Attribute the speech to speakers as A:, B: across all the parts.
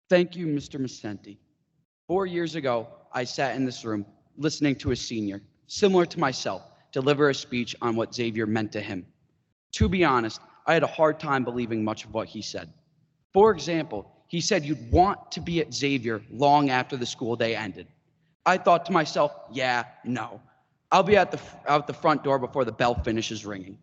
A: Thank you, Mr. Masenti. 4 years ago, I sat in this room listening to a senior, similar to myself, deliver a speech on what Xavier meant to him. To be honest, I had a hard time believing much of what he said. For example, he said you'd want to be at Xavier long after the school day ended. I thought to myself, yeah, no. I'll be out the front door before the bell finishes ringing.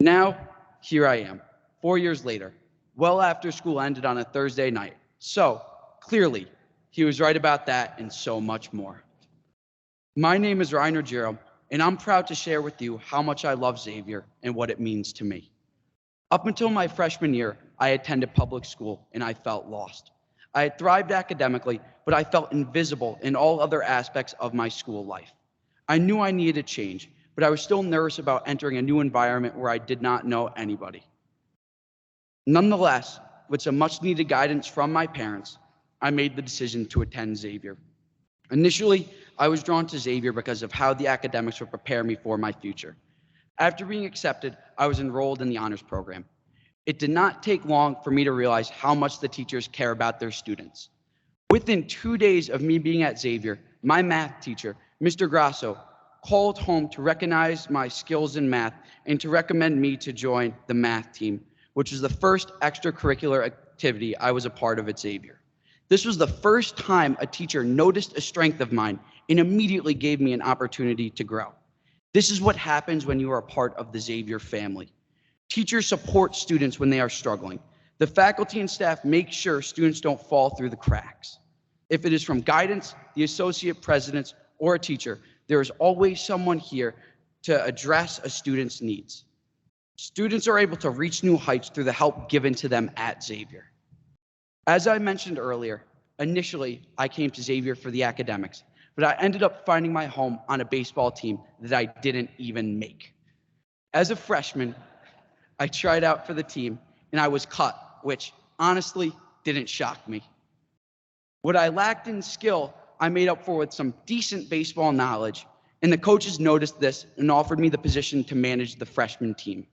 A: Now, here I am, 4 years later, well after school ended on a Thursday night. So, clearly, he was right about that and so much more. My name is Ruggiero, and I'm proud to share with you how much I love Xavier and what it means to me. Up until my freshman year, I attended public school and I felt lost. I had thrived academically, but I felt invisible in all other aspects of my school life. I knew I needed a change, but I was still nervous about entering a new environment where I did not know anybody. Nonetheless, with some much needed guidance from my parents, I made the decision to attend Xavier. Initially, I was drawn to Xavier because of how the academics would prepare me for my future. After being accepted, I was enrolled in the honors program. It did not take long for me to realize how much the teachers care about their students. Within 2 days of me being at Xavier, my math teacher, Mr. Grasso, called home to recognize my skills in math and to recommend me to join the math team, which was the first extracurricular activity I was a part of at Xavier. This was the first time a teacher noticed a strength of mine and immediately gave me an opportunity to grow. This is what happens when you are a part of the Xavier family. Teachers support students when they are struggling. The faculty and staff make sure students don't fall through the cracks. If it is from guidance, the associate presidents, or a teacher, there is always someone here to address a student's needs. Students are able to reach new heights through the help given to them at Xavier. As I mentioned earlier, initially I came to Xavier for the academics, but I ended up finding my home on a baseball team that I didn't even make. As a freshman, I tried out for the team and I was cut, which honestly didn't shock me. What I lacked in skill, I made up for with some decent baseball knowledge, and the coaches noticed this and offered me the position to manage the freshman team.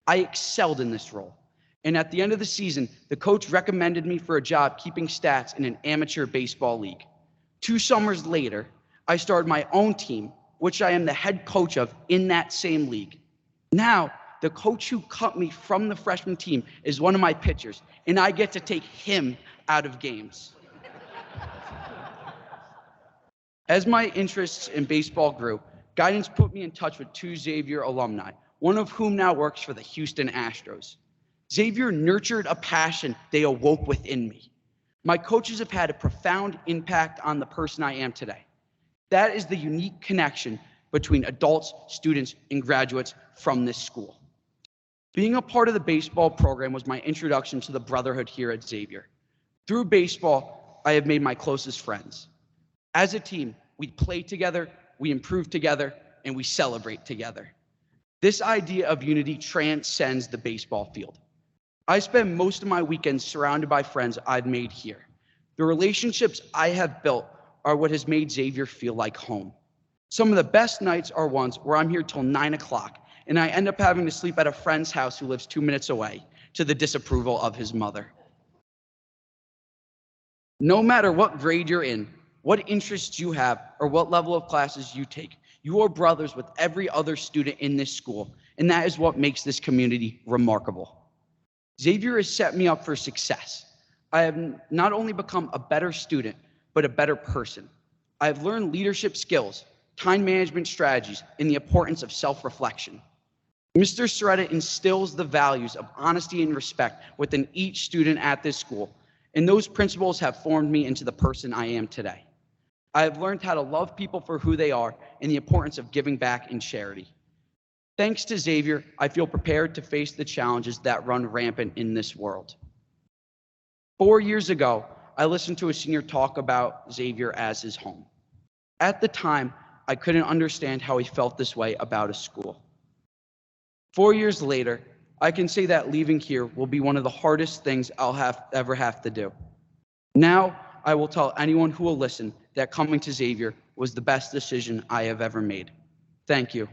A: I excelled in this role, and at the end of the season, the coach recommended me for a job keeping stats in an amateur baseball league. 2 summers later, I started my own team, which I am the head coach of in that same league. Now, the coach who cut me from the freshman team is one of my pitchers, and I get to take him out of games. As my interests in baseball grew, guidance put me in touch with 2 Xavier alumni, one of whom now works for the Houston Astros. Xavier nurtured a passion they awoke within me. My coaches have had a profound impact on the person I am today. That is the unique connection between adults, students, and graduates from this school. Being a part of the baseball program was my introduction to the brotherhood here at Xavier. Through baseball, I have made my closest friends. As a team, we play together, we improve together, and we celebrate together. This idea of unity transcends the baseball field. I spend most of my weekends surrounded by friends I've made here. The relationships I have built are what has made Xavier feel like home. Some of the best nights are ones where I'm here till 9 o'clock, and I end up having to sleep at a friend's house who lives 2 minutes away, to the disapproval of his mother. No matter what grade you're in, what interests you have, or what level of classes you take, you are brothers with every other student in this school, and that is what makes this community remarkable. Xavier has set me up for success. I have not only become a better student, but a better person. I have learned leadership skills, time management strategies, and the importance of self-reflection. Mr. Soretta instills the values of honesty and respect within each student at this school, and those principles have formed me into the person I am today. I have learned how to love people for who they are and the importance of giving back in charity. Thanks to Xavier, I feel prepared to face the challenges that run rampant in this world. 4 years ago, I listened to a senior talk about Xavier as his home. At the time, I couldn't understand how he felt this way about a school. 4 years later, I can say that leaving here will be one of the hardest things I'll ever have to do. Now, I will tell anyone who will listen that coming to Xavier was the best decision I have ever made. Thank you.